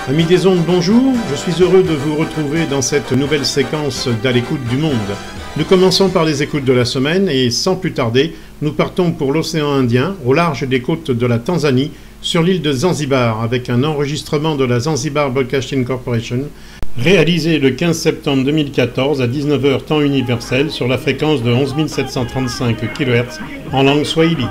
Amis des ondes, bonjour, je suis heureux de vous retrouver dans cette nouvelle séquence d'À l'écoute du monde. Nous commençons par les écoutes de la semaine et sans plus tarder, nous partons pour l'océan Indien, au large des côtes de la Tanzanie, sur l'île de Zanzibar, avec un enregistrement de la Zanzibar Broadcasting Corporation, réalisé le 15 septembre 2014 à 19h temps universel sur la fréquence de 11 735 kHz en langue swahili.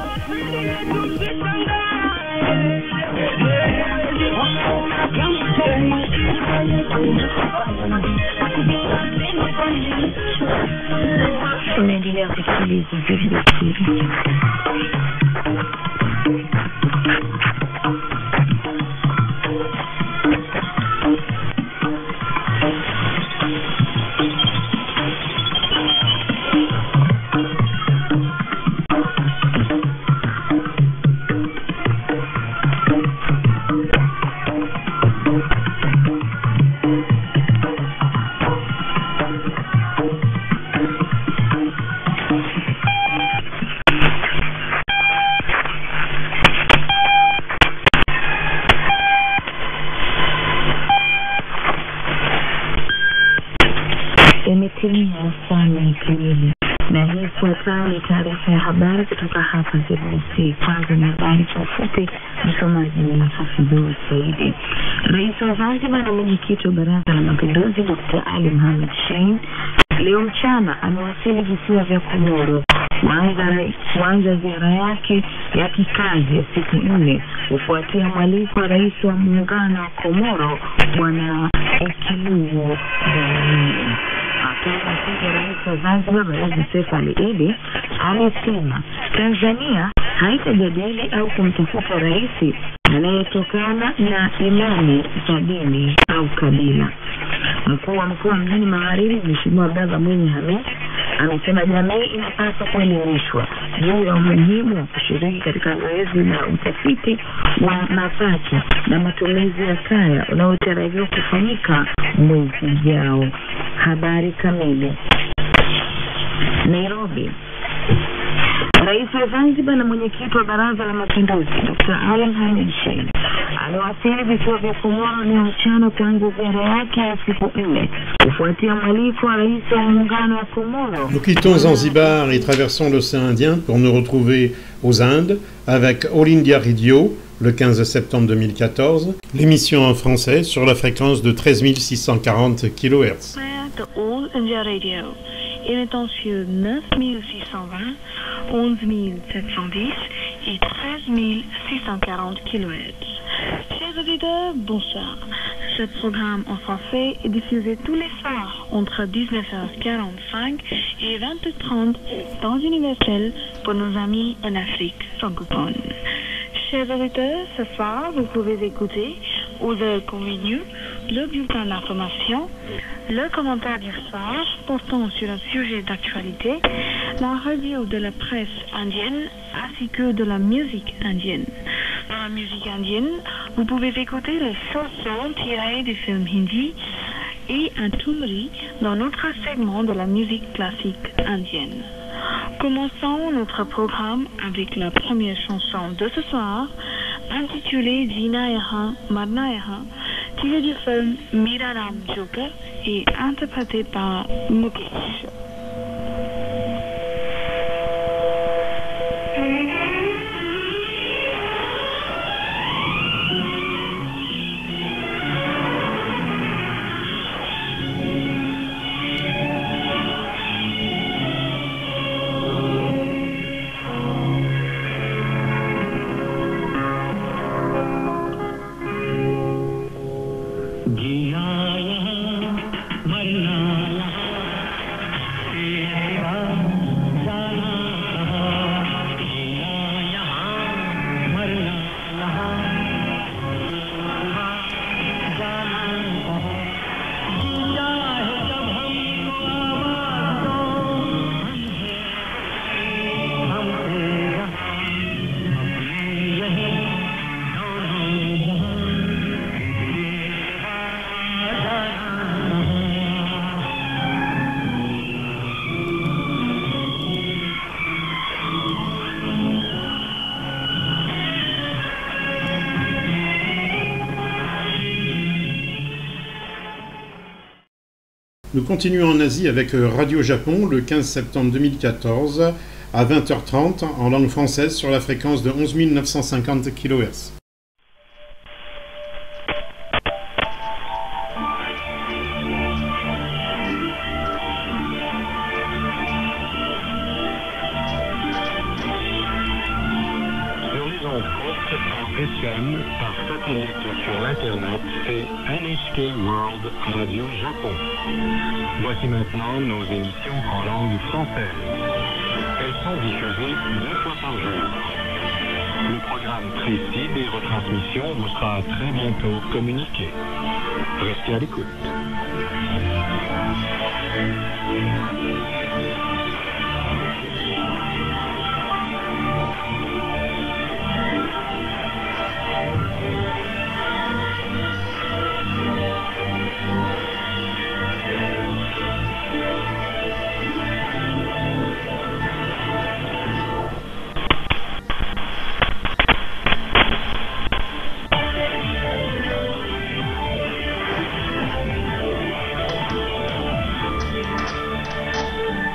Unaendelea kusikiliza vipindi. Imetimia sana kamili na hii ifuatayo ni taarifa ya habari kutoka hapa ZBC. Kwanza ni habari kwa ufupi, msomaji ni Hafidhur Saidi. Rais wa Zanzibar na mwenyekiti wa Baraza la Mapinduzi Dr. Ali Mohamed Shein leo mchana amewasili visiwa vya Komoro kuanza ziara yake ya kikazi ya siku 4 kufuatia mwaliko wa rais wa muungano wa Komoro Bwana Ekilulu Dlamini. Akizungumza rais wa Zanzibar Balozi Seif Ali Iddi alisema Tanzania haitajadili au kumtafuta rais anayetokana na imani za dini au kabila. Mkuu wa mkoa mjini Magharibi Mheshimiwa Abdalla Mwinyi Hamis amesema jamii inapaswa kuelimishwa juu ya umuhimu wa kushiriki katika zoezi la utafiti wa mapato na matumizi ya kaya unaotarajiwa kufanyika mwezi ujao. Habari kamili. Nairobi. Rais wa Zanzibar na mwenyekiti wa Baraza la Mapinduzi Dr. Ali Mohamed Shein aliwasili visiwa vya Komoro leo mchana kuanza ziara yake ya siku 4 kufuatia mwaliko wa rais wa muungano wa Komoro. Nous quittons Zanzibar et traversons l'océan Indien pour nous retrouver aux Indes avec All India Radio le 15 septembre 2014, l'émission en français sur la fréquence de 13 640 kHz. De All India Radio, il est en sur 9620, 11710 et 13640 kHz. Chers auditeurs, bonsoir. Ce programme en français est diffusé tous les soirs entre 19h45 et 20h30 temps universel pour nos amis en Afrique francophone. Chers auditeurs, ce soir, vous pouvez écouter aux heures convenues le bulletin d'information, le commentaire du soir portant sur un sujet d'actualité, la revue de la presse indienne ainsi que de la musique indienne. Dans la musique indienne, vous pouvez écouter les chansons tirées du film hindi et un tumri dans notre segment de la musique classique indienne. Commençons notre programme avec la première chanson de ce soir, intitulée Jinayaha Marnayaha, tirée du film Mera Ram Joker et interprétée par Mukesh. Marna Nous continuons en Asie avec Radio Japon le 15 septembre 2014 à 20h30 en langue française sur la fréquence de 11 950 kHz. Par satellite sur l'internet, c'est NHK World Radio Japon. Voici maintenant nos émissions en langue française. Elles sont diffusées 2 fois par jour. Le programme précis des retransmissions vous sera très bientôt communiqué. Restez à l'écoute.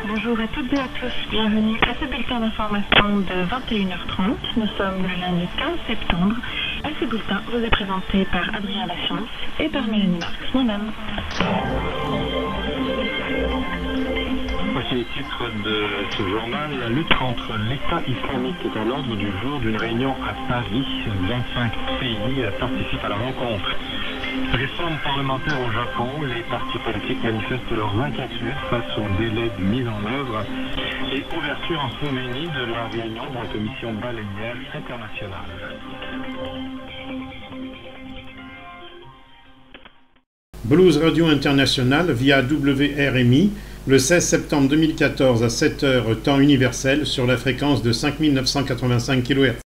Bonjour à toutes et à tous, bienvenue à ce bulletin d'information de 21h30. Nous sommes le lundi 15 septembre et ce bulletin vous est présenté par Adrien Lachance et par Mélanie Marx, moi-même. Voici les titres de ce journal. La lutte contre l'État islamique est à l'ordre du jour d'une réunion à Paris. 25 pays participent à la rencontre. Réforme parlementaire au Japon, les partis politiques manifestent leurs inquiétudes face au délai de mise en œuvre et ouverture en Slovénie de la réunion de la commission baleinière internationale. Blues Radio International via WRMI le 16 septembre 2014 à 7h temps universel sur la fréquence de 5985 kHz.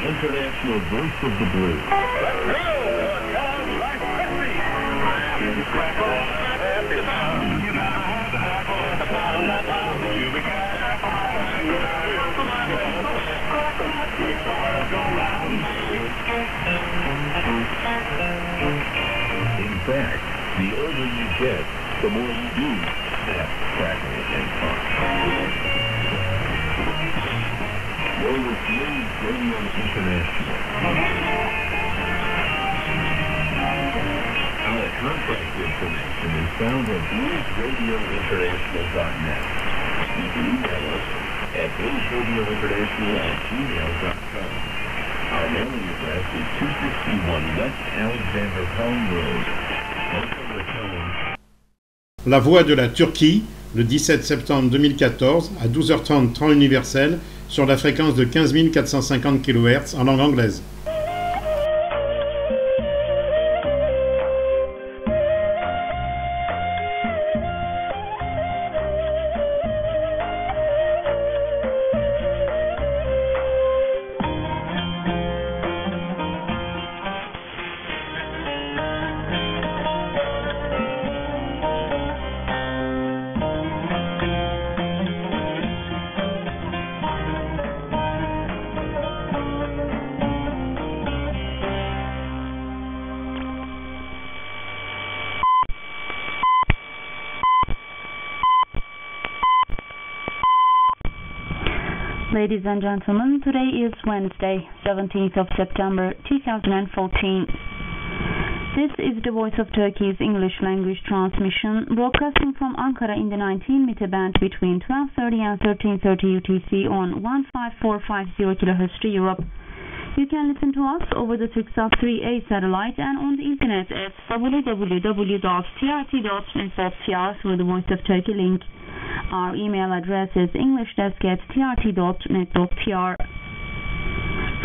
International Voice of the Blues. In fact, the older you get, the more you do snap, crackle, and pop. Well, with Blues Radio International. Our contact information is found at bluesradiointernational.net. You can email us at bluesradiointernational@gmail.com. Our mailing address is 261 West Alexander Palm Road, Boca Raton. La Voix de la Turquie, le 17 septembre 2014 à 12h30 temps universel sur la fréquence de 15 450 kHz en langue anglaise. Ladies and gentlemen, today is Wednesday, 17th of September 2014. This is the Voice of Turkey's English language transmission, broadcasting from Ankara in the 19-meter band between 12:30 and 13:30 UTC on 15450 kHz to Europe. You can listen to us over the Turksat 3A satellite and on the internet at www.trt.net.tr through the Voice of Turkey link. Our email address is englishdesk@trt.net.tr.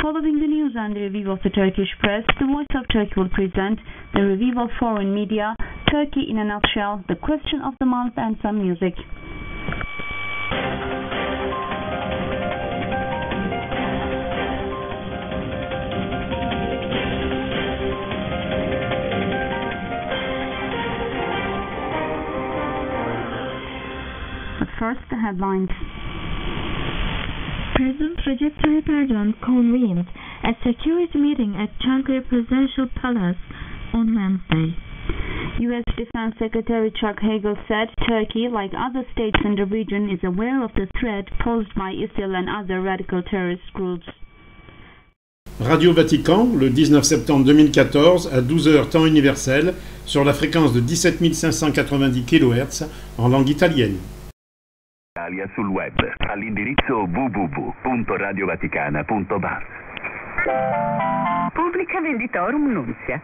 Following the news and the review of the Turkish press, the Voice of Turkey will present the review of foreign media, Turkey in a nutshell, the question of the month, and some music. But first, the headlines. President Recep Tayyip Erdogan convened a security meeting at Çankaya Presidential Palace on Wednesday. U.S. Defense Secretary Chuck Hagel said Turkey, like other states in the region, is aware of the threat posed by ISIL and other radical terrorist groups. Radio Vatican, le 19 septembre 2014, à 12h temps universel, sur la fréquence de 17 590 kHz, en langue italienne. Sul web all'indirizzo www.radiovaticana.va. Publica Venditorum Nunzia.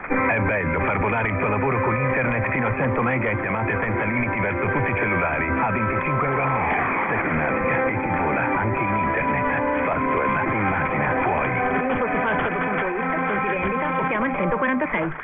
È bello far volare il tuo lavoro con internet fino a 100 mega e chiamate senza limiti verso tutti i cellulari a 25 euro al mese. Se si naviga e si vola anche in internet. Fastweb, immagina, puoi. Info su fastweb.it, punti vendita o chiama il 146.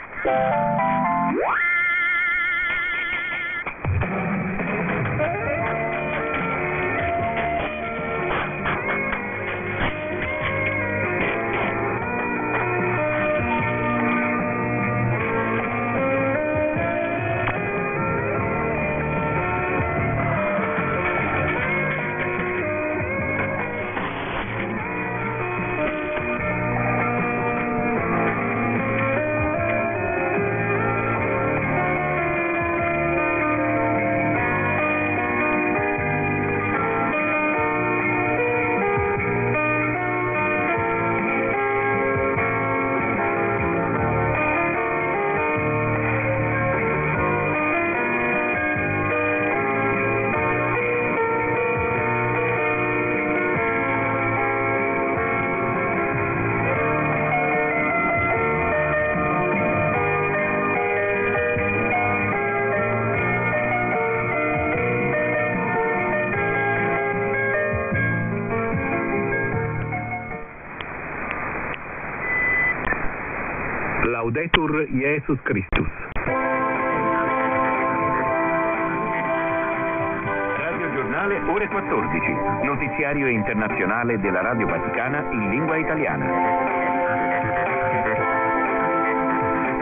Laudetur Jesus Christus. Radio Giornale, ore 14. Notiziario internazionale della Radio Vaticana in lingua italiana.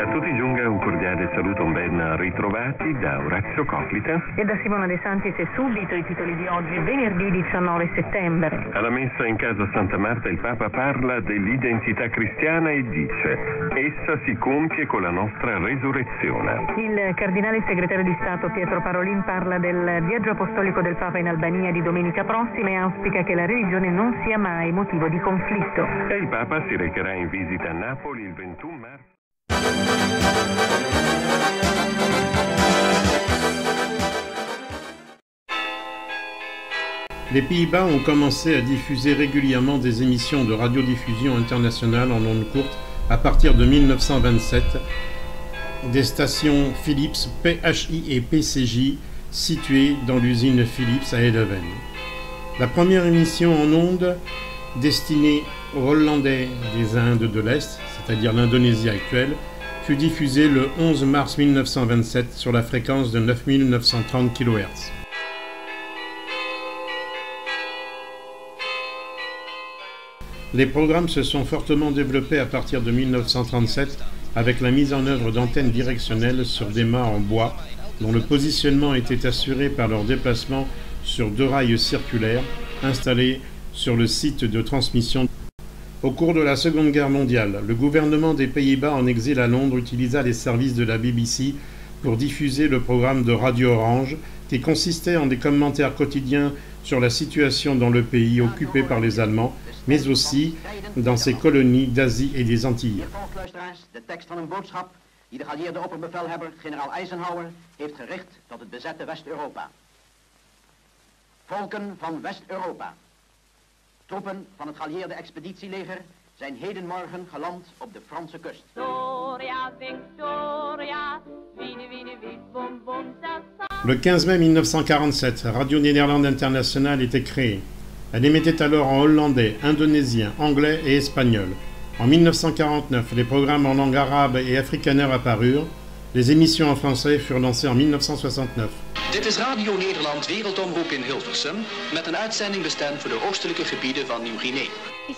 A tutti giunga un cordiale saluto, un ben ritrovati da Orazio Coclita E da Simona De Santis e subito i titoli di oggi, venerdì 19 settembre. Alla messa in casa Santa Marta il Papa parla dell'identità cristiana e dice: essa si compie con la nostra resurrezione. Il cardinale segretario di Stato Pietro Parolin parla del viaggio apostolico del Papa in Albania di domenica prossima e auspica che la religione non sia mai motivo di conflitto. E il Papa si recherà in visita a Napoli il 21 marzo. Les Pays-Bas ont commencé à diffuser régulièrement des émissions de radiodiffusion internationale en ondes courtes à partir de 1927, des stations Philips, PHI et PCJ situées dans l'usine Philips à Eindhoven. La première émission en ondes destinée aux Hollandais des Indes de l'Est, c'est-à-dire l'Indonésie actuelle, fut diffusée le 11 mars 1927 sur la fréquence de 9930 kHz. Les programmes se sont fortement développés à partir de 1937 avec la mise en œuvre d'antennes directionnelles sur des mâts en bois dont le positionnement était assuré par leur déplacement sur 2 rails circulaires installés sur le site de transmission. Au cours de la Seconde Guerre mondiale, le gouvernement des Pays-Bas en exil à Londres utilisa les services de la BBC pour diffuser le programme de Radio Orange, qui consistait en des commentaires quotidiens sur la situation dans le pays occupé par les Allemands, mais aussi dans ses colonies d'Asie et des Antilles. De tekst van een boodschap die de geallieerde opperbevelhebber generaal Eisenhower heeft gericht tot het bezette West-Europa. Volken van West-Europa. Troepen van het geallieerde expeditieleger zijn hedenmorgen geland op de Franse kust. Le 15 mai 1947, Radio Nederland International était créée. Elle émettait alors en hollandais, indonésien, anglais et espagnol. En 1949, les programmes en langue arabe et afrikaner apparurent. Les émissions en français furent lancées en 1969. Dit is Radio Nederland Wereldomroep in Hilversum met een uitzending bestemd voor de oostelijke gebieden van Nieuw-Guinea.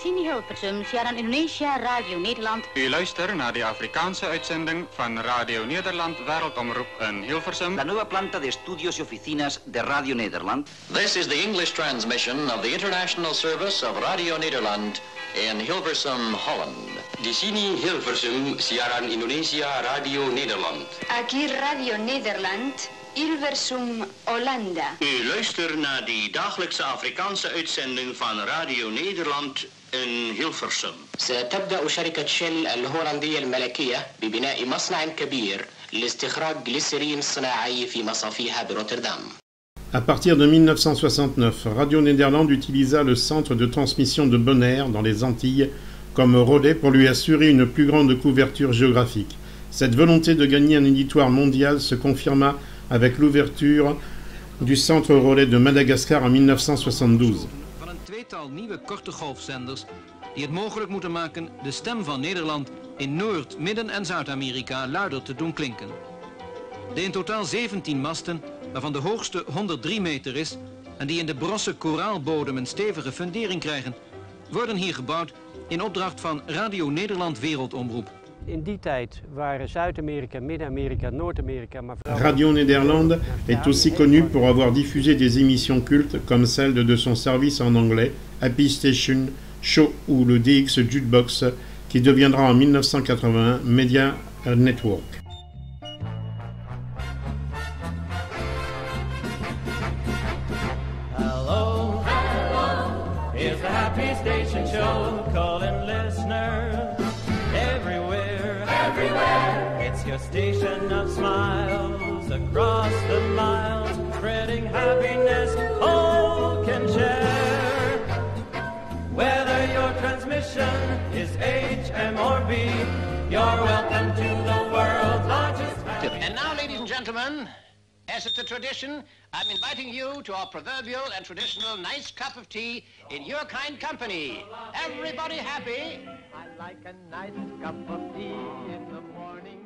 Sini Hilversum, siaran Indonesia, Radio Nederland. U luistert naar de Afrikaanse uitzending van Radio Nederland Wereldomroep in Hilversum. La nueva planta de estudios y oficinas de Radio Nederland. This is the English transmission of the international service of Radio Nederland in Hilversum, Holland. Di sini Hilversum, siaran Indonesia Radio Nederland. Aquí Radio Nederland, Hilversum, Hollanda. U luistert naar de dagelijkse Afrikaanse uitzending van Radio Nederland in Hilversum. ستبدأ شركة شيل الهولندية الملكية ببناء مصنع كبير لاستخراج جليسرين صناعي في مصافيها بروتردام. À partir de 1969, Radio Nederland utilisa le centre de transmission de Bonaire dans les Antilles comme relais pour lui assurer une plus grande couverture géographique. Cette volonté de gagner un auditoire mondial se confirma avec l'ouverture du centre relais de Madagascar en 1972. Van een tweetal nieuwe korte golfzenders die het mogelijk moeten maken de stem van Nederland in Noord-, Midden- en Zuid-Amerika luider te doen klinken. De in totaal 17 masten, waarvan de hoogste 103 meter is en die in de brosse koraalbodem een stevige fundering krijgen, worden hier gebouwd in opdracht van Radio Nederland Wereldomroep. In die tijd waren Zuid-Amerika, Midden-Amerika, Noord-Amerika... Radio Nederland est aussi connu pour avoir diffusé des émissions cultes comme celle de son service en anglais, Happy Station Show ou le DX Jukebox, qui deviendra en 1981 Media Network. Hello, here's the Happy Station Show, calling listeners everywhere. It's your station of smiles across the miles, spreading happiness all can share. Whether your transmission is HM or B, you're welcome to the world's largest family. And now, ladies and gentlemen, as it's a tradition, I'm inviting you to our proverbial and traditional nice cup of tea in your kind company. Everybody happy? I like a nice cup of tea in the morning.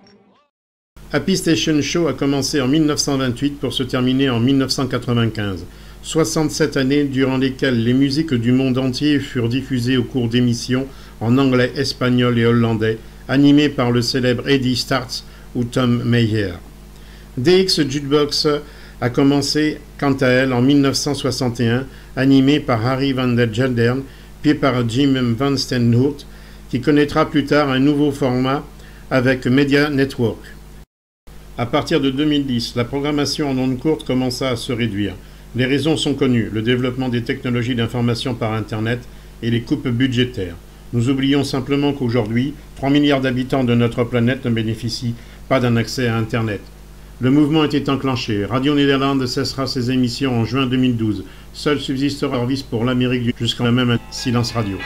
Happy Station Show a commencé en 1928 pour se terminer en 1995. 67 années durant lesquelles les musiques du monde entier furent diffusées au cours d'émissions en anglais, espagnol et hollandais, animées par le célèbre Eddie Starts ou Tom Meyer. DX Jukebox a commencé quant à elle en 1961, animée par Harry van der Geldern, puis par Jim Van Steenhoort, qui connaîtra plus tard un nouveau format avec Media Network. À partir de 2010, la programmation en ondes courtes commença à se réduire. Les raisons sont connues, le développement des technologies d'information par Internet et les coupes budgétaires. Nous oublions simplement qu'aujourd'hui, 3 milliards d'habitants de notre planète ne bénéficient pas d'un accès à Internet. Le mouvement était enclenché. Radio Nederland cessera ses émissions en juin 2012. Seul subsistera un service pour l'Amérique du Sud jusqu'à même un silence radio.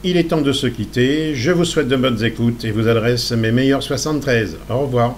Il est temps de se quitter. Je vous souhaite de bonnes écoutes et vous adresse mes meilleurs 73. Au revoir.